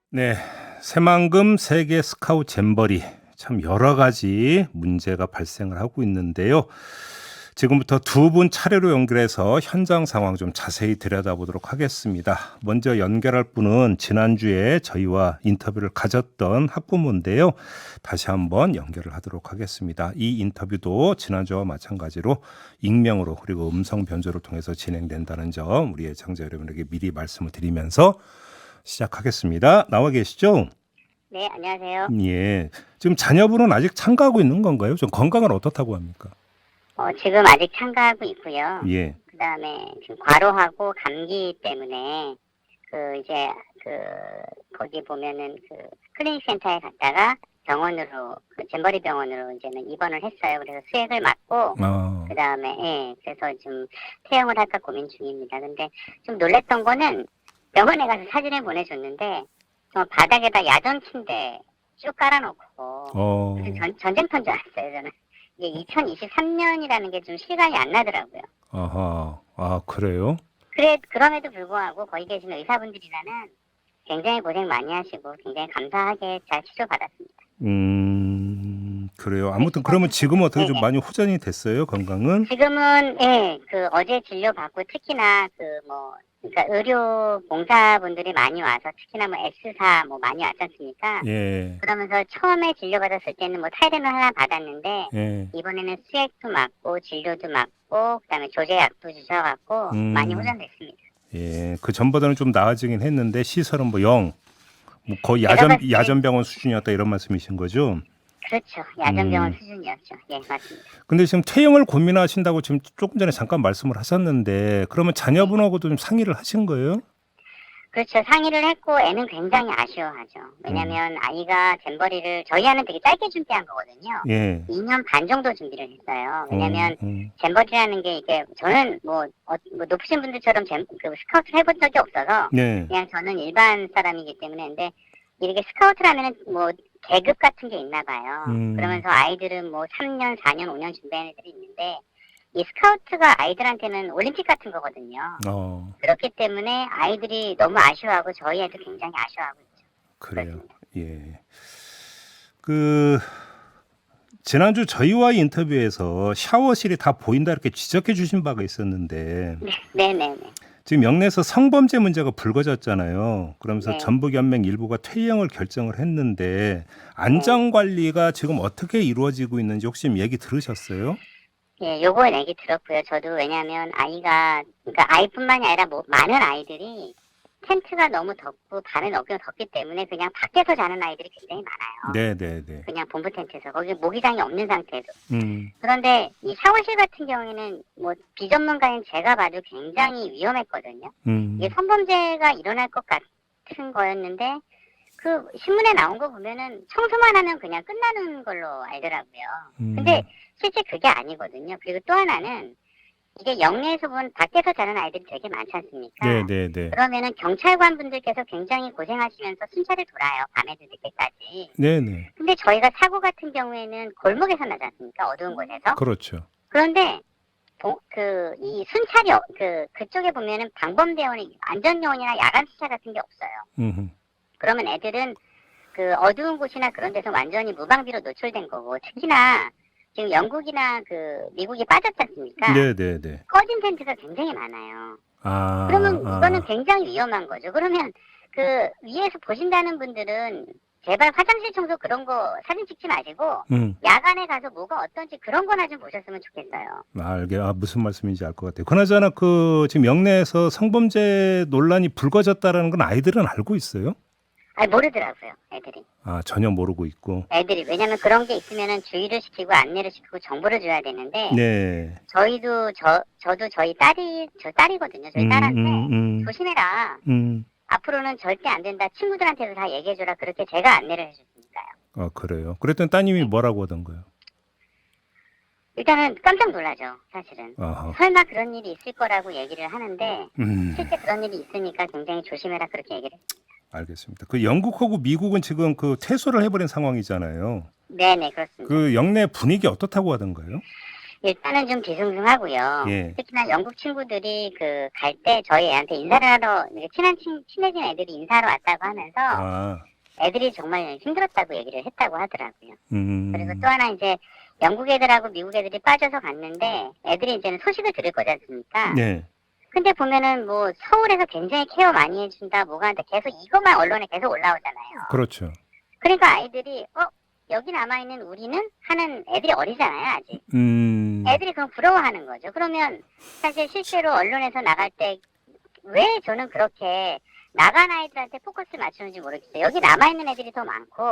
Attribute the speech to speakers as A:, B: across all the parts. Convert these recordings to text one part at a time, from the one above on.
A: 네, 새만금 세계 스카우트 잼버리 참 여러 가지 문제가 발생을 하고 있는데요. 지금부터 두 분 차례로 연결해서 현장 상황 좀 자세히 들여다보도록 하겠습니다. 먼저 연결할 분은 지난주에 저희와 인터뷰를 가졌던 학부모인데요. 다시 한번 연결을 하도록 하겠습니다. 이 인터뷰도 지난주와 마찬가지로 익명으로 그리고 음성 변조를 통해서 진행된다는 점 우리 애청자 여러분에게 미리 말씀을 드리면서 시작하겠습니다. 나와 계시죠?
B: 네, 안녕하세요.
A: 예. 지금 자녀분은 아직 참가하고 있는 건가요? 좀 건강은 어떻다고 합니까?
B: 지금 아직 참가하고 있고요.
A: 예.
B: 그다음에 지금 과로하고 감기 때문에 이제 거기 보면은 클리닉 센터에 갔다가 병원으로 잼버리 병원으로 이제는 입원을 했어요. 그래서 수액을 맞고 그다음에 그래서 좀 퇴영을 할까 고민 중입니다. 근데 좀 놀랬던 거는 병원에 가서 사진을 보내줬는데 정말 바닥에다 야전 침대 쭉 깔아놓고 무슨 전쟁터인 줄 알았어요. 저는 이게 2023년이라는 게 좀 실감이 안 나더라고요.
A: 아하. 아, 그래요?
B: 그럼에도 불구하고 거기 계신 의사분들이라는 굉장히 고생 많이 하시고 굉장히 감사하게 잘 치료받았습니다.
A: 그래요. 아무튼 그러면 지금은 어떻게 좀 많이 호전이 됐어요, 건강은?
B: 지금은 어제 진료 받고 특히나 그러니까 의료 봉사분들이 많이 와서 특히나 뭐 S사 많이 왔지 않습니까?
A: 예.
B: 그러면서 처음에 진료 받았을 때는 타이레놀 하나 받았는데
A: 예.
B: 이번에는 수액도 맞고 진료도 맞고 그다음에 조제약도 주셔갖고 많이 호전됐습니다.
A: 예. 그 전보다는 좀 나아지긴 했는데 시설은 거의
B: 제가 봤을 때-
A: 야전병원 수준이었다 이런 말씀이신 거죠?
B: 그렇죠. 야전병원 수준이었죠. 예, 맞습니다.
A: 근데 지금 퇴영을 고민하신다고 지금 조금 전에 잠깐 말씀을 하셨는데 그러면 자녀분하고도 좀 상의를 하신 거예요?
B: 그렇죠. 상의를 했고 애는 굉장히 아쉬워하죠. 왜냐하면 아이가 잼버리를 저희 아는 되게 짧게 준비한 거거든요.
A: 예.
B: 2년 반 정도 준비를 했어요. 왜냐하면 잼버리라는 게 이게 저는 높으신 분들처럼 스카우트를 해본 적이 없어서
A: 네.
B: 그냥 저는 일반 사람이기 때문에 근데 이렇게 스카우트라면은 계급 같은 게 있나 봐요. 그러면서 아이들은 3년, 4년, 5년 준비하는 애들이 있는데 이 스카우트가 아이들한테는 올림픽 같은 거거든요. 그렇기 때문에 아이들이 너무 아쉬워하고 저희 애도 굉장히 아쉬워하고 있죠.
A: 그래요.
B: 그렇습니다.
A: 예. 지난주 저희와의 인터뷰에서 샤워실이 다 보인다 이렇게 지적해 주신 바가 있었는데
B: 네네네.
A: 지금 영내에서 성범죄 문제가 불거졌잖아요. 그러면서
B: 네.
A: 전북연맹 일부가 퇴영을 결정을 했는데 안전관리가 지금 어떻게 이루어지고 있는지 혹시 얘기 들으셨어요?
B: 예, 요거 얘기 들었고요. 저도 왜냐하면 그러니까 아이뿐만이 아니라 많은 아이들이 텐트가 너무 덥고 발은 너무 덥기 때문에 그냥 밖에서 자는 아이들이 굉장히 많아요.
A: 네네네.
B: 그냥 본부 텐트에서 거기 모기장이 없는 상태에서.
A: 음.
B: 그런데 이 샤워실 같은 경우에는 비전문가인 제가 봐도 굉장히 위험했거든요. 이게 성범죄가 일어날 것 같은 거였는데 신문에 나온 거 보면은 청소만 하면 그냥 끝나는 걸로 알더라고요. 근데 실제 그게 아니거든요. 그리고 또 하나는 이게 영내에서 본 밖에서 자는 아이들이 되게 많지 않습니까?
A: 네네네.
B: 그러면은 경찰관 분들께서 굉장히 고생하시면서 순찰을 돌아요. 밤에도 늦게까지.
A: 네네.
B: 근데 저희가 사고 같은 경우에는 골목에서 나지 않습니까? 어두운 곳에서.
A: 그렇죠.
B: 그런데 이 순찰이 그쪽에 보면은 방범대원이 안전요원이나 야간 수사 같은 게 없어요. 그러면 애들은 어두운 곳이나 그런 데서 완전히 무방비로 노출된 거고 특히나 지금 영국이나 미국이 빠졌지 않습니까?
A: 네네네.
B: 꺼진 텐트가 굉장히 많아요. 그러면 이거는 굉장히 위험한 거죠. 그러면 위에서 보신다는 분들은 제발 화장실 청소 그런 거 사진 찍지 마시고 야간에 가서 뭐가 어떤지 그런 거나 좀 보셨으면 좋겠어요.
A: 무슨 말씀인지 알 것 같아요. 그나저나 지금 영내에서 성범죄 논란이 불거졌다라는 건 아이들은 알고 있어요?
B: 아니, 모르더라고요, 애들이.
A: 전혀 모르고 있고.
B: 왜냐면 그런 게 있으면은 주의를 시키고 안내를 시키고 정보를 줘야 되는데.
A: 네.
B: 저도 저희 딸이거든요. 저희 딸한테 조심해라. 앞으로는 절대 안 된다. 친구들한테도 다 얘기해줘라. 그렇게 제가 안내를 해줬으니까요.
A: 그래요. 그랬더니 따님이 뭐라고 하던가요?
B: 일단은 깜짝 놀라죠, 사실은.
A: 아하.
B: 설마 그런 일이 있을 거라고 얘기를 하는데 실제 그런 일이 있으니까 굉장히 조심해라 그렇게 얘기를 했습니다.
A: 알겠습니다. 영국하고 미국은 지금 퇴소를 해버린 상황이잖아요.
B: 네네, 그렇습니다.
A: 영내 분위기 어떻다고 하던가요?
B: 일단은 좀 뒤숭숭하고요.
A: 예.
B: 특히나 영국 친구들이 그 갈 때 저희 애한테 인사를 하러 이렇게 친해진 애들이 인사하러 왔다고 하면서
A: 아,
B: 애들이 정말 힘들었다고 얘기를 했다고 하더라고요. 그리고
A: 음,
B: 또 하나 이제 영국 애들하고 미국 애들이 빠져서 갔는데 애들이 이제는 소식을 들을 거지 않습니까?
A: 네,
B: 근데 보면은 뭐 서울에서 굉장히 케어 많이 해준다 뭐가 한다 계속 이것만 언론에 계속 올라오잖아요.
A: 그렇죠.
B: 그러니까 아이들이 여기 남아있는 우리는 하는 애들이 어리잖아요 아직. 애들이 그럼 부러워하는 거죠. 그러면 사실 실제로 언론에서 나갈 때 왜 저는 그렇게 나간 아이들한테 포커스 맞추는지 모르겠어요. 여기 남아있는 애들이 더 많고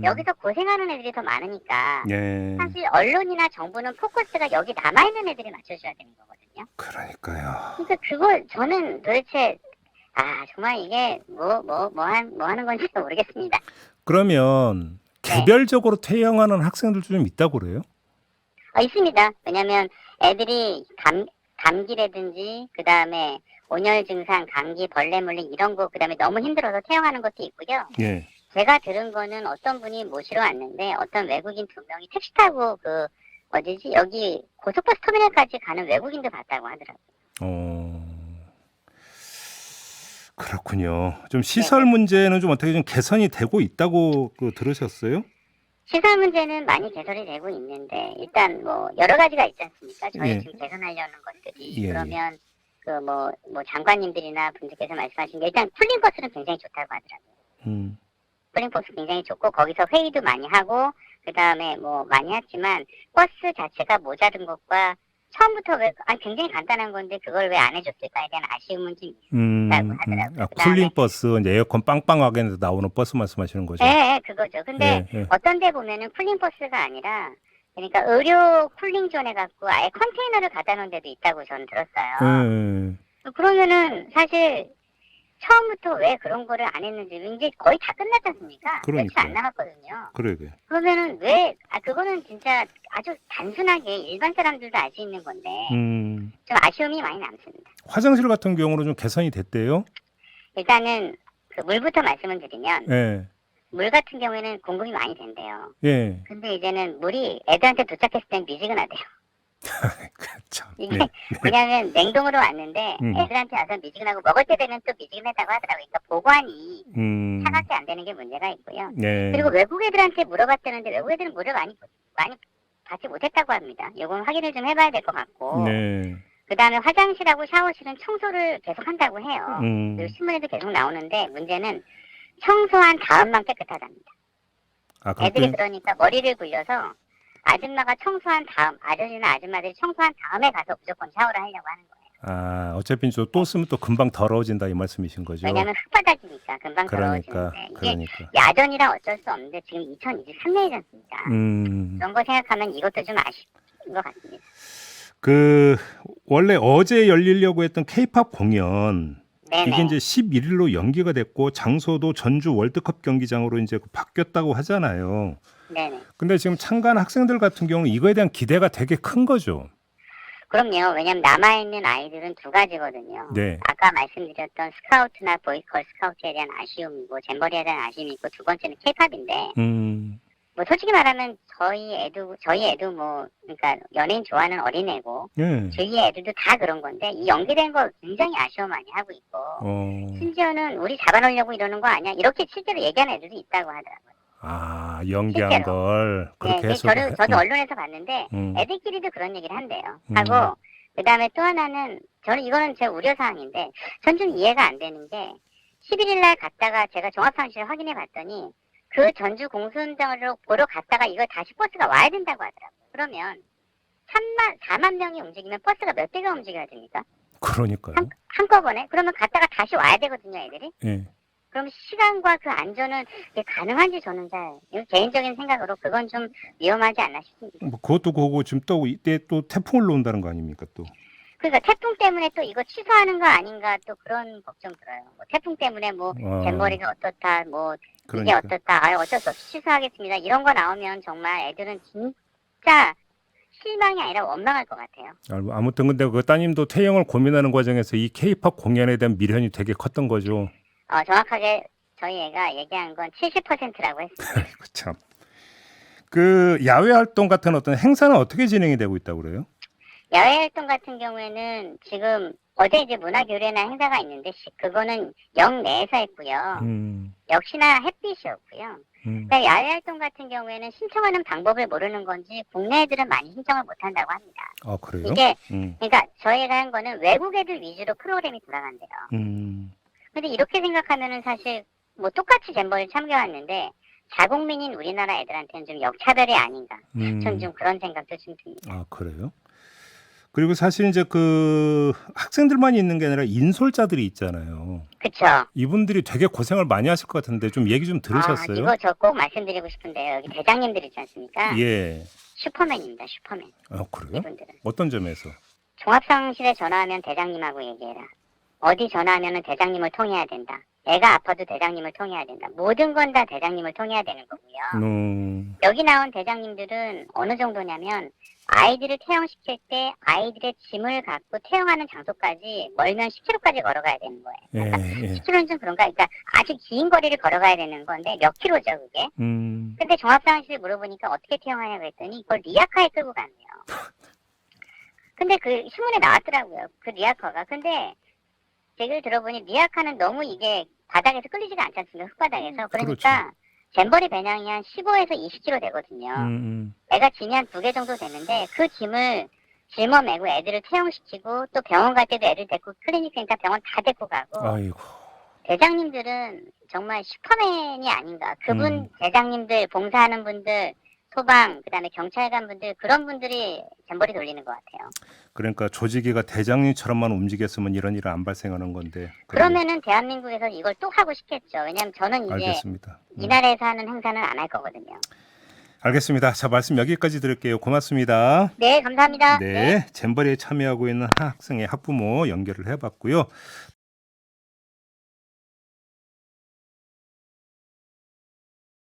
B: 여기서 고생하는 애들이 더 많으니까
A: 예,
B: 사실 언론이나 정부는 포커스가 여기 남아있는 애들이 맞춰줘야 되는 거거든요.
A: 그러니까요.
B: 그러니까 그걸 저는 도대체 정말 이게 뭐 하는 건지 모르겠습니다.
A: 그러면
B: 네.
A: 개별적으로 퇴영하는 학생들도 좀 있다고 그래요?
B: 있습니다. 왜냐면 애들이 감기라든지 그 다음에 온열 증상, 감기, 벌레 물림 이런 거 그 다음에 너무 힘들어서 퇴영하는 것도 있고요.
A: 예.
B: 제가 들은 거는 어떤 분이 모시러 왔는데 어떤 외국인 2명이 택시 타고 여기 고속버스 터미널까지 가는 외국인도 봤다고 하더라고요.
A: 그렇군요. 좀 시설 문제는 좀 어떻게 좀 개선이 되고 있다고 들으셨어요?
B: 시설 문제는 많이 개선이 되고 있는데 일단 뭐 여러 가지가 있지 않습니까? 저희
A: 예.
B: 지금 개선하려는 것들이
A: 예,
B: 그러면 뭐 장관님들이나 분들께서 말씀하신 게 일단 쿨링 버스는 굉장히 좋다고 하더라고요.
A: 음,
B: 쿨링 버스 굉장히 좋고 거기서 회의도 많이 하고 그 다음에 뭐 많이 했지만 버스 자체가 모자른 것과 처음부터 굉장히 간단한 건데 그걸 왜 안 해줬을까에 대한 아쉬움은 좀 있다고 하더라고요.
A: 쿨링 버스, 이제 에어컨 빵빵하게 나오는 버스 말씀하시는 거죠?
B: 네, 그거죠. 근데
A: 예, 예.
B: 어떤 데 보면은 쿨링 버스가 아니라 그러니까 의료 쿨링 존에 갖고 아예 컨테이너를 갖다 놓은 데도 있다고 저는 들었어요.
A: 예,
B: 그러면은 사실 처음부터 왜 그런 거를 안 했는지 이제 거의 다 끝났지 않습니까? 며칠
A: 그러니까요.
B: 안 남았거든요.
A: 그러게.
B: 그러면은 그거는 진짜 아주 단순하게 일반 사람들도 알 수 있는 건데 좀 아쉬움이 많이 남습니다.
A: 화장실 같은 경우는 좀 개선이 됐대요?
B: 일단은 그 물부터 말씀을 드리면
A: 예,
B: 물 같은 경우에는 공급이 많이 된대요.
A: 예.
B: 근데 이제는 물이 애들한테 도착했을 땐 미지근하대요.
A: 참.
B: 이게
A: 네.
B: 왜냐하면 냉동으로 왔는데 애들한테 와서 미지근하고 먹을 때 되면 또 미지근하다고 하더라고요. 그러니까 보관이 차갑게 안 되는 게 문제가 있고요.
A: 네.
B: 그리고 외국 애들한테 물어봤다는데 외국 애들은 물을 많이 받지 못했다고 합니다. 요건 확인을 좀 해봐야 될 것 같고.
A: 네.
B: 그 다음에 화장실하고 샤워실은 청소를 계속 한다고 해요. 그리고 신문에도 계속 나오는데 문제는 청소한 다음만 깨끗하답니다. 애들이 그러니까 머리를 굴려서 아줌마가 청소한 다음, 아저씨나 아줌마들이 청소한 다음에 가서 무조건 샤워를 하려고 하는 거예요.
A: 어차피 또 쓰면 또 금방 더러워진다 이 말씀이신 거죠?
B: 왜냐하면 흙바닥이니까 금방
A: 그러니까,
B: 더러워지는데 이게 야전이라 어쩔 수 없는데 지금 2023년이지 않습니까? 그런 거 생각하면 이것도 좀 아쉬운 것 같습니다.
A: 원래 어제 열리려고 했던 K-팝 공연
B: 네네.
A: 이게 이제 11일로 연기가 됐고 장소도 전주 월드컵 경기장으로 이제 바뀌었다고 하잖아요.
B: 네네.
A: 근데 지금 참가한 학생들 같은 경우는 이거에 대한 기대가 되게 큰 거죠.
B: 그럼요. 왜냐면 남아있는 아이들은 두 가지거든요.
A: 네.
B: 아까 말씀드렸던 스카우트나 보이스컬 스카우트에 대한 아쉬움이고 잼버리에 대한 아쉬움이 있고 두 번째는 K-팝인데 뭐 솔직히 말하면 저희 애도 뭐 그러니까 연예인 좋아하는 어린애고
A: 예.
B: 저희 애들도 다 그런 건데 이 연기된 거 굉장히 아쉬워 많이 하고 있고 심지어는 우리 잡아놓으려고 이러는 거 아니야 이렇게 실제로 얘기하는 애들도 있다고 하더라고요.
A: 연기한
B: 실제로.
A: 걸 그렇게 해서
B: 저도 언론에서 봤는데 애들끼리도 그런 얘기를 한대요. 하고 그다음에 또 하나는 저는 이거는 제 우려 사항인데 전 좀 이해가 안 되는 게 11일 날 갔다가 제가 종합상실을 확인해 봤더니 그 전주 공수운동으로 보러 갔다가 이걸 다시 버스가 와야 된다고 하더라고요. 그러면 4만 명이 움직이면 버스가 몇 대가 움직여야 됩니까?
A: 그러니까요.
B: 한꺼번에? 그러면 갔다가 다시 와야 되거든요, 애들이?
A: 예.
B: 그럼 시간과 그 안전은 이게 가능한지 저는 개인적인 생각으로 그건 좀 위험하지 않나 싶습니다.
A: 뭐 그것도 그거고 지금 또 이때 또 태풍을 놓는다는 거 아닙니까 또?
B: 그러니까 태풍 때문에 또 이거 취소하는 거 아닌가 또 그런 걱정 들어요. 뭐 태풍 때문에 뭐 잼버리가 어떻다, 뭐
A: 그러니까.
B: 이게 어떻다, 어쩔 수 없이 취소하겠습니다. 이런 거 나오면 정말 애들은 진짜 실망이 아니라 원망할 것 같아요.
A: 아무튼 근데 그 따님도 퇴영을 고민하는 과정에서 이 K-팝 공연에 대한 미련이 되게 컸던 거죠.
B: 정확하게 저희 애가 얘기한 건 70%라고 했습니다.
A: 참. 그 야외 활동 같은 어떤 행사는 어떻게 진행이 되고 있다고 그래요?
B: 야외 활동 같은 경우에는 지금 어제 이제 문화교류나 행사가 있는데 그거는 영 내에서 했고요. 역시나 햇빛이었고요. 그러니까 야외 활동 같은 경우에는 신청하는 방법을 모르는 건지 국내 애들은 많이 신청을 못 한다고 합니다.
A: 아, 그래요?
B: 이게 그러니까 저희가 한 거는 외국 애들 위주로 프로그램이 돌아간대요. 근데 이렇게 생각하면은 사실 뭐 똑같이 잼버리 참가했는데 자국민인 우리나라 애들한테는 좀 역차별이 아닌가. 전 좀 그런 생각도 좀 듭니다.
A: 아, 그래요? 그리고 사실 이제 그 학생들만 있는 게 아니라 인솔자들이 있잖아요.
B: 그쵸?
A: 이분들이 되게 고생을 많이 하실 것 같은데 좀 얘기 좀 들으셨어요?
B: 이거 저 꼭 말씀드리고 싶은데요. 여기 대장님들 있지 않습니까?
A: 예.
B: 슈퍼맨입니다. 슈퍼맨.
A: 아, 그래요?
B: 이분들은.
A: 어떤 점에서?
B: 종합상실에 전화하면 대장님하고 얘기해라. 어디 전화하면은 대장님을 통해야 된다. 애가 아파도 대장님을 통해야 된다. 모든 건 다 대장님을 통해야 되는 거고요. 여기 나온 대장님들은 어느 정도냐면 아이들을 퇴영시킬 때 아이들의 짐을 갖고 퇴영하는 장소까지 멀면 10km까지 걸어가야 되는 거예요. 그러니까
A: 예.
B: 10km는 좀 그런가? 그러니까 아주 긴 거리를 걸어가야 되는 건데 몇 킬로죠 그게? 근데 종합상황실에 물어보니까 어떻게 퇴영하냐고 했더니 그걸 리아카에 끌고 갔네요. 근데 그 신문에 나왔더라고요. 그 리아카가. 근데 얘기를 들어보니 리아카는 너무 이게 바닥에서 끌리지가 않지 않습니까? 흙바닥에서. 그러니까
A: 그렇죠.
B: 잼버리 배낭이 한 15에서 20kg 되거든요. 애가 짐이 한 2개 정도 되는데 그 짐을 짊어 메고 애들을 퇴영시키고 또 병원 갈 때도 애들 데리고 클리닉 센터 병원 다 데리고 가고.
A: 아이고.
B: 대장님들은 정말 슈퍼맨이 아닌가. 그분 대장님들 봉사하는 분들 소방 그다음에 경찰관 분들 그런 분들이 잼버리 돌리는 것 같아요.
A: 그러니까 조직위가 대장님처럼만 움직였으면 이런 일은 안 발생하는 건데.
B: 그러면은 대한민국에서 이걸 또 하고 싶겠죠. 왜냐하면 저는 이제
A: 알겠습니다.
B: 이 나라에서 하는 행사는 안 할 거거든요.
A: 알겠습니다. 자, 말씀 여기까지 드릴게요. 고맙습니다.
B: 네, 감사합니다.
A: 네, 잼버리에 참여하고 있는 학생의 학부모 연결을 해봤고요.